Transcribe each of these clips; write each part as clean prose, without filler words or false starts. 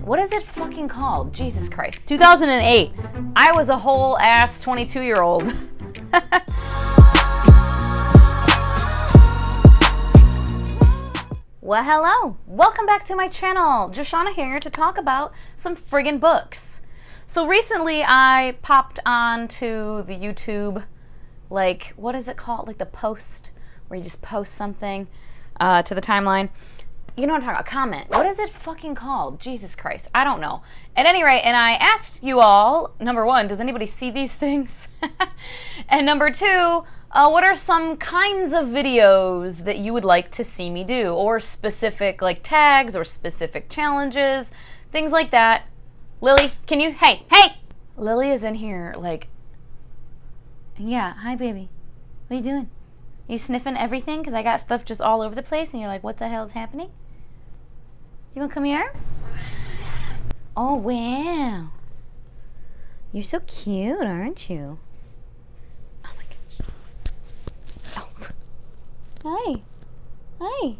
What is it fucking called? Jesus Christ. 2008. I was a whole ass 22-year-old. Well, hello. Welcome back to my channel. Joshana here to talk about some friggin' books. So recently I popped onto the YouTube, like, what is it called? Like the post, where you just post something to the timeline. You know what I'm talking about, comment. What is it fucking called? Jesus Christ, I don't know. At any rate, and I asked you all, number one, does anybody see these things? And number two, what are some kinds of videos that you would like to see me do? Or specific like tags or specific challenges, things like that. Lily, can you, hey! Lily is in here like, yeah, hi baby. What are you doing? You sniffing everything? Because I got stuff just all over the place and you're like, what the hell is happening? You want to come here? Oh, wow. You're so cute, aren't you? Oh my gosh. Oh. Hi.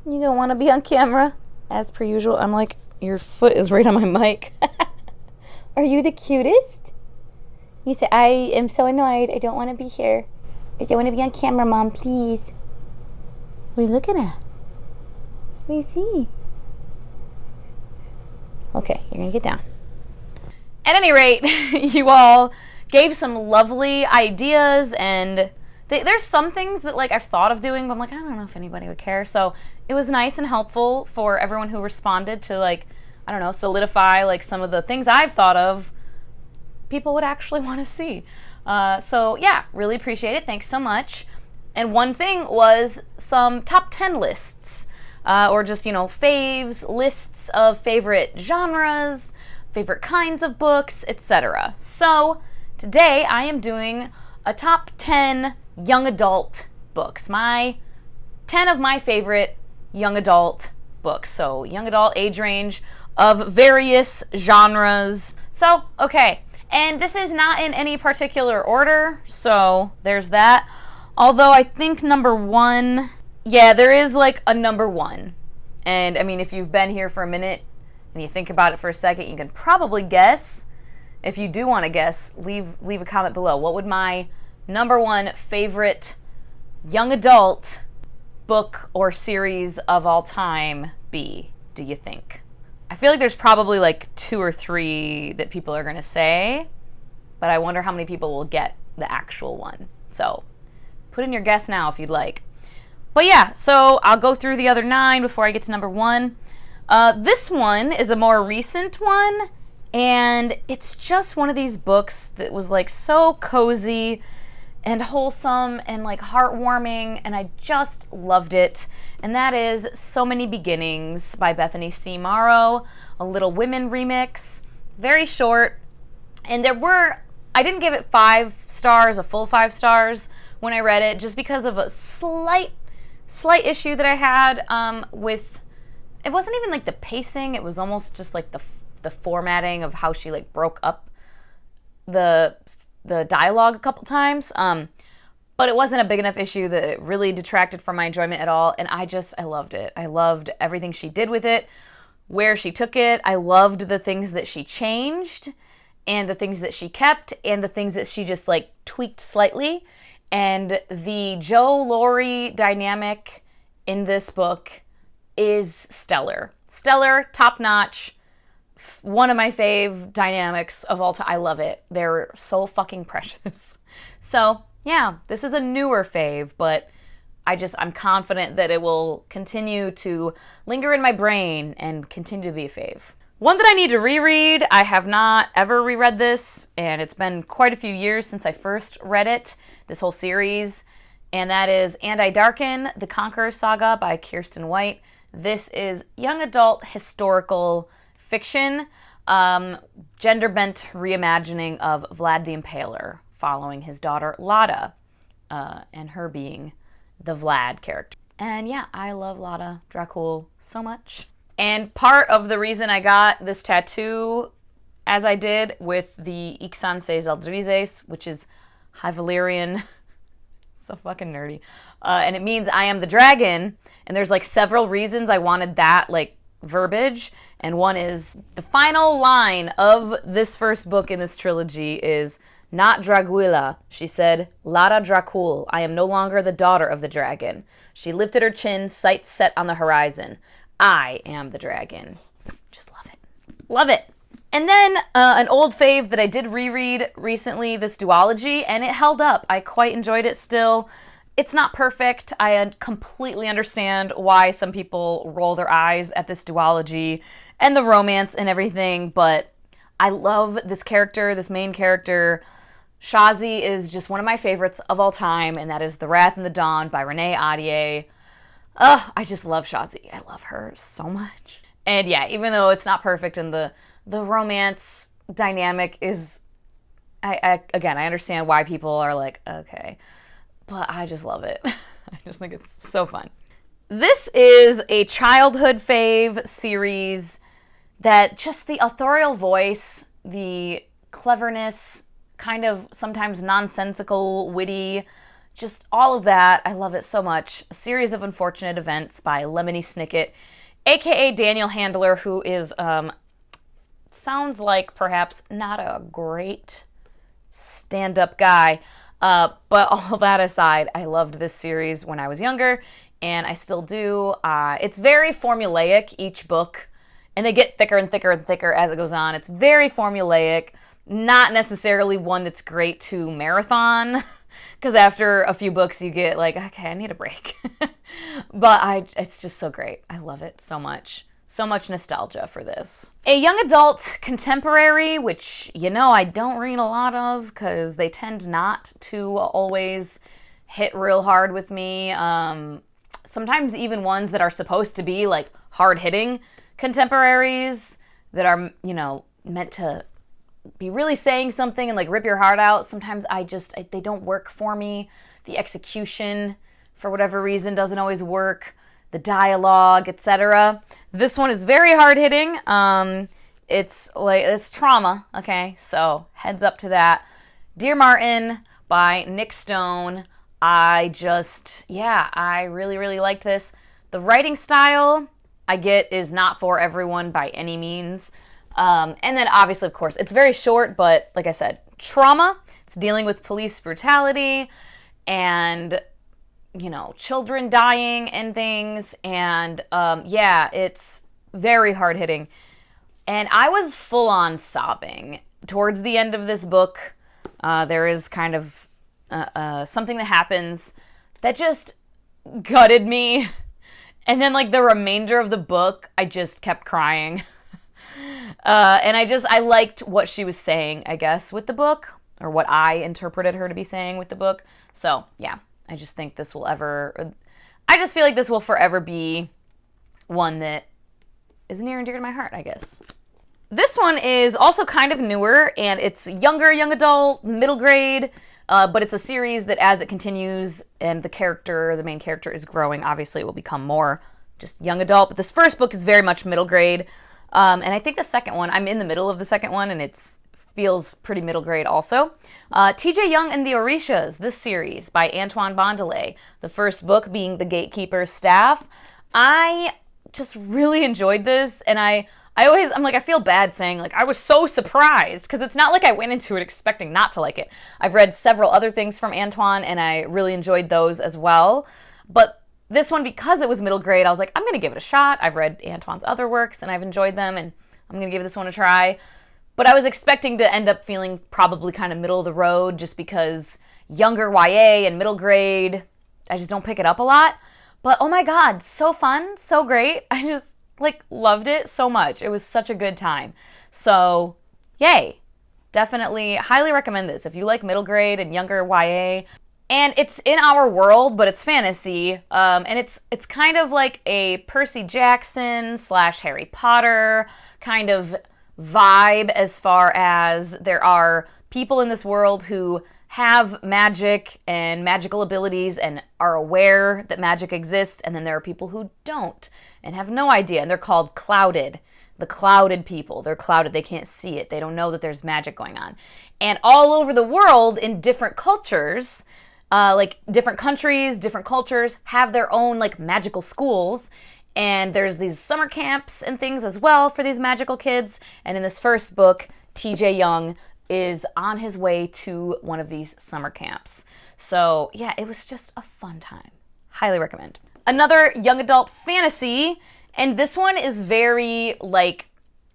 You don't want to be on camera? As per usual, I'm like, your foot is right on my mic. Are you the cutest? You said, I am so annoyed. I don't want to be here. I don't want to be on camera, Mom, please. What are you looking at? What do you see? Okay, you're going to get down. At any rate, you all gave some lovely ideas, and there's some things that like I've thought of doing, but I'm like, I don't know if anybody would care. So it was nice and helpful for everyone who responded to, like, I don't know, solidify like some of the things I've thought of people would actually want to see. So yeah, really appreciate it. Thanks so much. And one thing was some top 10 lists, or just, you know, faves, lists of favorite genres, favorite kinds of books, etc. So today I am doing a top 10 young adult books. My 10 of my favorite young adult books. So young adult age range of various genres. So, okay. And this is not in any particular order, so there's that. Although I think number one, yeah, there is like a number one. And I mean, if you've been here for a minute and you think about it for a second, you can probably guess. If you do want to guess, leave a comment below. What would my number one favorite young adult book or series of all time be, do you think? I feel like there's probably like 2 or 3 that people are going to say, but I wonder how many people will get the actual one. So put in your guess now if you'd like. But yeah, so I'll go through the other 9 before I get to number 1. This one is a more recent one, and it's just one of these books that was like so cozy and wholesome and like heartwarming, and I just loved it. And that is So Many Beginnings by Bethany C. Morrow, a Little Women remix, very short. And I didn't give it 5 stars, a full 5 stars when I read it, just because of a slight issue that I had with, it wasn't even like the pacing, it was almost just like the formatting of how she like broke up the dialogue a couple times, but it wasn't a big enough issue that it really detracted from my enjoyment at all, and I loved it. I loved everything she did with it, where she took it. I loved the things that she changed, and the things that she kept, and the things that she just like tweaked slightly, and the Jo-Lori dynamic in this book is stellar. Stellar, top-notch. One of my fave dynamics of all time. I love it. They're so fucking precious. So yeah, this is a newer fave, but I'm confident that it will continue to linger in my brain and continue to be a fave. One that I need to reread, I have not ever reread this, and it's been quite a few years since I first read it, this whole series, and that is And I Darken, The Conqueror Saga by Kiersten White. This is young adult historical fiction, gender-bent reimagining of Vlad the Impaler, following his daughter Lada, and her being the Vlad character. And yeah, I love Lada Dracul so much. And part of the reason I got this tattoo, as I did with the Ixan Seis Aldrizes, which is High Valyrian, so fucking nerdy, and it means I am the dragon, and there's like several reasons I wanted that like verbiage, And one is, the final line of this first book in this trilogy is, "Not Draguila," she said, "Lara Dracul, I am no longer the daughter of the dragon." She lifted her chin, sights set on the horizon. "I am the dragon." Just love it. Love it. And then an old fave that I did reread recently, this duology, and it held up. I quite enjoyed it still. It's not perfect. I completely understand why some people roll their eyes at this duology and the romance and everything, but I love this character, this main character. Shazi is just one of my favorites of all time, and that is The Wrath and the Dawn by Renee Ahdieh. I just love Shazi. I love her so much. And yeah, even though it's not perfect and the romance dynamic is, I understand why people are like, okay, but I just love it. I just think it's so fun. This is a childhood fave series that just the authorial voice, the cleverness, kind of sometimes nonsensical, witty, just all of that. I love it so much. A Series of Unfortunate Events by Lemony Snicket, aka Daniel Handler, who is, sounds like perhaps not a great stand-up guy. But all that aside, I loved this series when I was younger, and I still do. It's very formulaic, each book, and they get thicker and thicker and thicker as it goes on. It's very formulaic, not necessarily one that's great to marathon, because after a few books you get like, okay, I need a break. But it's just so great. I love it so much. So much nostalgia for this. A young adult contemporary, which, I don't read a lot of because they tend not to always hit real hard with me. Sometimes even ones that are supposed to be like hard-hitting contemporaries that are, meant to be really saying something and like rip your heart out. Sometimes they don't work for me. The execution, for whatever reason, doesn't always work. The dialogue, etc. This one is very hard-hitting. It's trauma, okay? So heads up to that. Dear Martin by Nick Stone. I really, really liked this. The writing style, I get, is not for everyone by any means. And then obviously, of course, it's very short, but like I said, trauma. It's dealing with police brutality and, children dying and things. And it's very hard-hitting. And I was full-on sobbing. Towards the end of this book, there is kind of something that happens that just gutted me. And then, the remainder of the book, I just kept crying. And I liked what she was saying, I guess, with the book, or what I interpreted her to be saying with the book. So, yeah, I just think I just feel like this will forever be one that is near and dear to my heart, I guess. This one is also kind of newer, and it's younger, young adult, middle grade, but it's a series that as it continues and the main character is growing, obviously it will become more just young adult. But this first book is very much middle grade. And I think the second one, I'm in the middle of the second one, and it feels pretty middle grade also. T.J. Young and the Orishas, this series by Antoine Bondelet. The first book being The Gatekeepers Staff. I just really enjoyed this, and I'm like, I feel bad saying, I was so surprised, because it's not like I went into it expecting not to like it. I've read several other things from Antoine, and I really enjoyed those as well. But this one, because it was middle grade, I was like, I'm going to give it a shot. I've read Antoine's other works, and I've enjoyed them, and I'm going to give this one a try. But I was expecting to end up feeling probably kind of middle of the road, just because younger YA and middle grade, I just don't pick it up a lot. But oh my God, so fun, so great. I just loved it so much. It was such a good time. So, yay. Definitely, highly recommend this. If you like middle grade and younger YA, and it's in our world, but it's fantasy, and it's kind of like a Percy Jackson / Harry Potter kind of vibe, as far as there are people in this world who have magic and magical abilities and are aware that magic exists, and then there are people who don't and have no idea, and they're called clouded. The clouded people. They're clouded. They can't see it. They don't know that there's magic going on. And all over the world, in different cultures, different countries, different cultures, have their own magical schools. And there's these summer camps and things as well for these magical kids. And in this first book, TJ Young is on his way to one of these summer camps. So yeah, it was just a fun time. Highly recommend. Another young adult fantasy, and this one is very like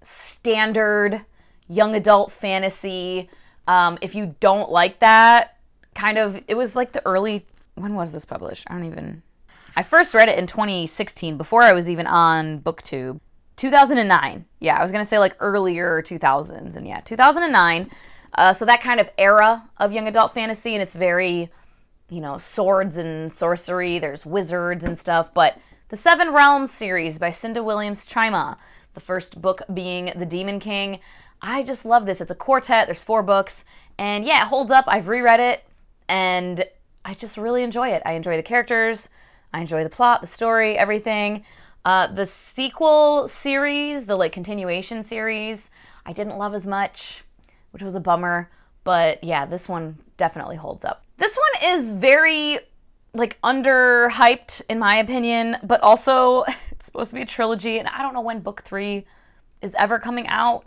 standard young adult fantasy. If you don't like that, kind of, it was like the early, when was this published? I first read it in 2016, before I was even on BookTube. 2009. Yeah, I was going to say like earlier 2000s, and yeah, 2009. So that kind of era of young adult fantasy, and it's very, you know, swords and sorcery. There's wizards and stuff, but the Seven Realms series by Cinda Williams Chima, the first book being The Demon King. I just love this. It's a quartet. There's 4 books, and yeah, it holds up. I've reread it, and I just really enjoy it. I enjoy the characters. I enjoy the plot, the story, everything. The sequel series, the like continuation series, I didn't love as much, which was a bummer. But yeah, this one definitely holds up. This one is very like underhyped in my opinion, but also it's supposed to be a trilogy, and I don't know when book 3 is ever coming out.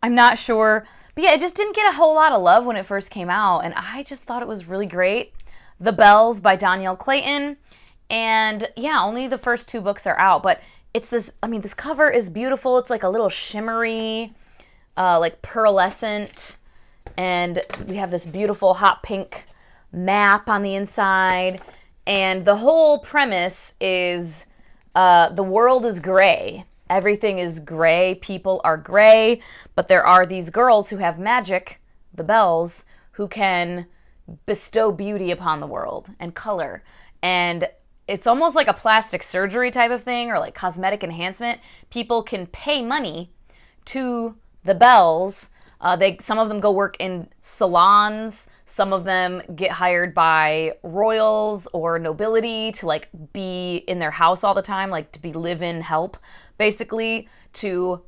I'm not sure. But yeah, it just didn't get a whole lot of love when it first came out, and I just thought it was really great. The Bells by Danielle Clayton. And yeah, only the first 2 books are out, but it's this, I mean, this cover is beautiful. It's like a little shimmery, like pearlescent, and we have this beautiful hot pink map on the inside. And the whole premise is the world is gray. Everything is gray. People are gray, but there are these girls who have magic, the Bells, who can bestow beauty upon the world and color. And it's almost like a plastic surgery type of thing, or like cosmetic enhancement. People can pay money to the Bells. Some of them go work in salons. Some of them get hired by royals or nobility to like be in their house all the time, like to be live-in help, basically, to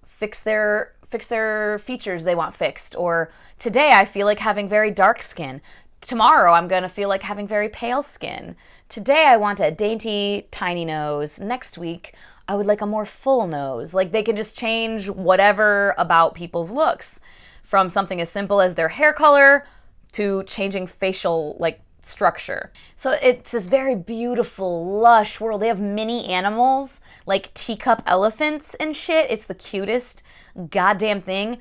fix their features they want fixed. Or today I feel like having very dark skin. Tomorrow I'm going to feel like having very pale skin. Today I want a dainty, tiny nose. Next week I would like a more full nose. Like they can just change whatever about people's looks, from something as simple as their hair color to changing facial like structure. So it's this very beautiful, lush world. They have mini animals like teacup elephants and shit. It's the cutest goddamn thing.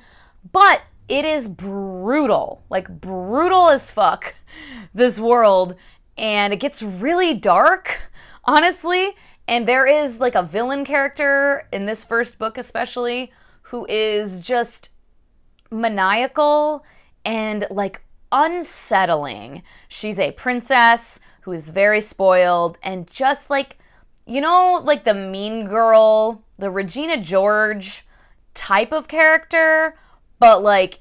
But it is brutal, like brutal as fuck, this world. And it gets really dark, honestly. And there is like a villain character in this first book especially, who is just maniacal and like unsettling. She's a princess who is very spoiled, and just like, you know, like the mean girl, the Regina George type of character, but like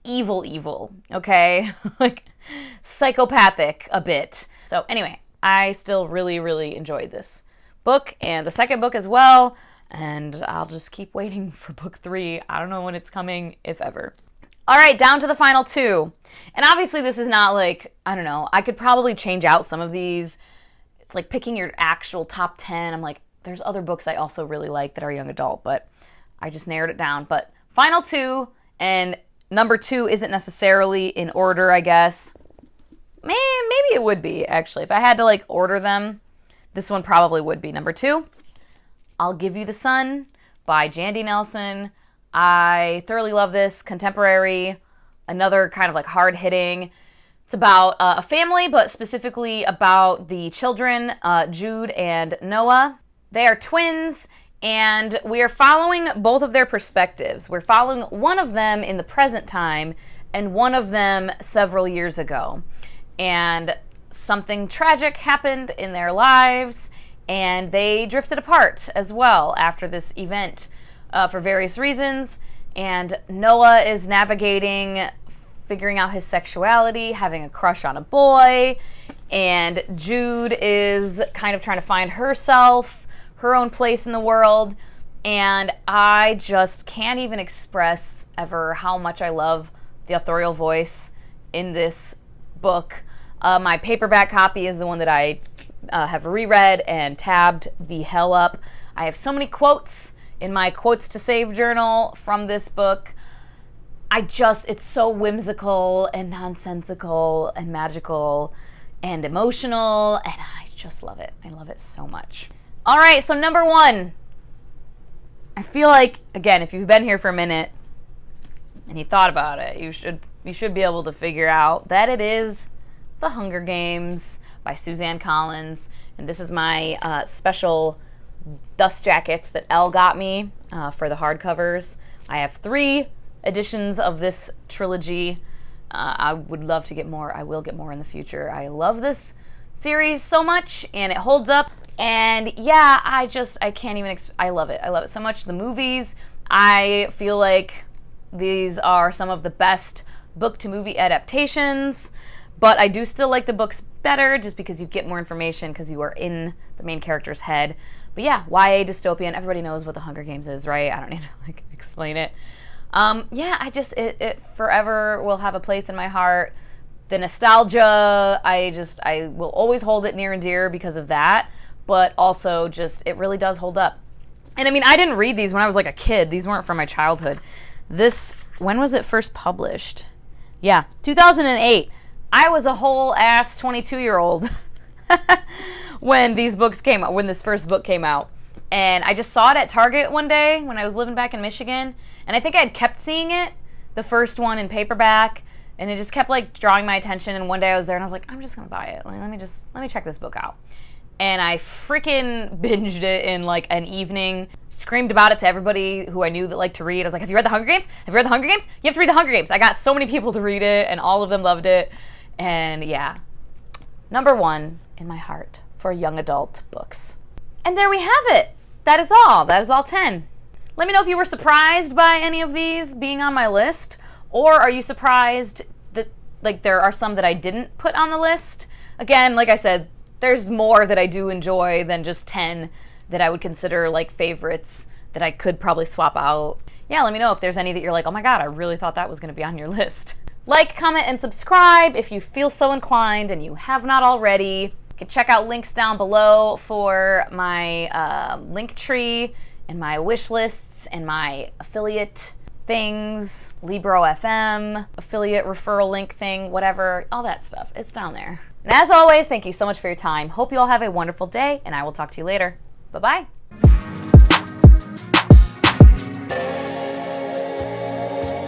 evil, okay? Like psychopathic a bit. So anyway, I still really enjoyed this book, and the second book as well, and I'll just keep waiting for book 3. I don't know when it's coming, if ever. All right, down to the final 2. And obviously this is not like, I don't know, I could probably change out some of these. It's like picking your actual top 10. I'm like, there's other books I also really like that are young adult, but I just narrowed it down. But final 2, and number 2 isn't necessarily in order, I guess. Maybe it would be, actually. If I had to like order them, this one probably would be number 2. I'll Give You the Sun by Jandy Nelson. I thoroughly love this. Contemporary, another kind of like hard-hitting. It's about a family, but specifically about the children, Jude and Noah. They are twins, and we are following both of their perspectives. We're following one of them in the present time and one of them several years ago. And something tragic happened in their lives, and they drifted apart as well after this event for various reasons. And Noah is navigating, figuring out his sexuality, having a crush on a boy, and Jude is kind of trying to find herself, her own place in the world. And I just can't even express ever how much I love the authorial voice in this book. My paperback copy is the one that I have reread and tabbed the hell up. I have so many quotes in my quotes to save journal from this book. It's so whimsical and nonsensical and magical and emotional, and I just love it. I love it so much. All right, so number 1. I feel like, again, if you've been here for a minute and you thought about it, you should be able to figure out that it is The Hunger Games by Suzanne Collins. And this is my special dust jackets that Elle got me for the hardcovers. I have 3 editions of this trilogy. I would love to get more. I will get more in the future. I love this series so much, and it holds up. And yeah, I can't even, I love it. I love it so much. The movies, I feel like these are some of the best book to movie adaptations, but I do still like the books better just because you get more information because you are in the main character's head. But yeah, YA dystopian, everybody knows what The Hunger Games is, right? I don't need to explain it. Yeah, it forever will have a place in my heart. The nostalgia, I will always hold it near and dear because of that, but also it really does hold up. And I mean, I didn't read these when I was like a kid. These weren't from my childhood. When was it first published? Yeah, 2008. I was a whole ass 22-year-old when this first book came out. And I just saw it at Target one day when I was living back in Michigan. And I think I had kept seeing it, the first one in paperback, and it just kept drawing my attention. And one day I was there and I was like, I'm just gonna buy it. Let me check this book out. And I freaking binged it in an evening, screamed about it to everybody who I knew that liked to read. I was like, have you read The Hunger Games? Have you read The Hunger Games? You have to read The Hunger Games. I got so many people to read it and all of them loved it. And yeah, number 1 in my heart for young adult books. And there we have it. That is all. That is all 10. Let me know if you were surprised by any of these being on my list, or are you surprised that there are some that I didn't put on the list? Again, like I said, there's more that I do enjoy than just 10 that I would consider favorites that I could probably swap out. Yeah, let me know if there's any that you're like, oh my god, I really thought that was going to be on your list. Like, comment, and subscribe if you feel so inclined and you have not already. You can check out links down below for my link tree and my wish lists and my affiliate things, Libro FM, affiliate referral link thing, whatever, all that stuff. It's down there. And as always, thank you so much for your time. Hope you all have a wonderful day, and I will talk to you later. Bye-bye.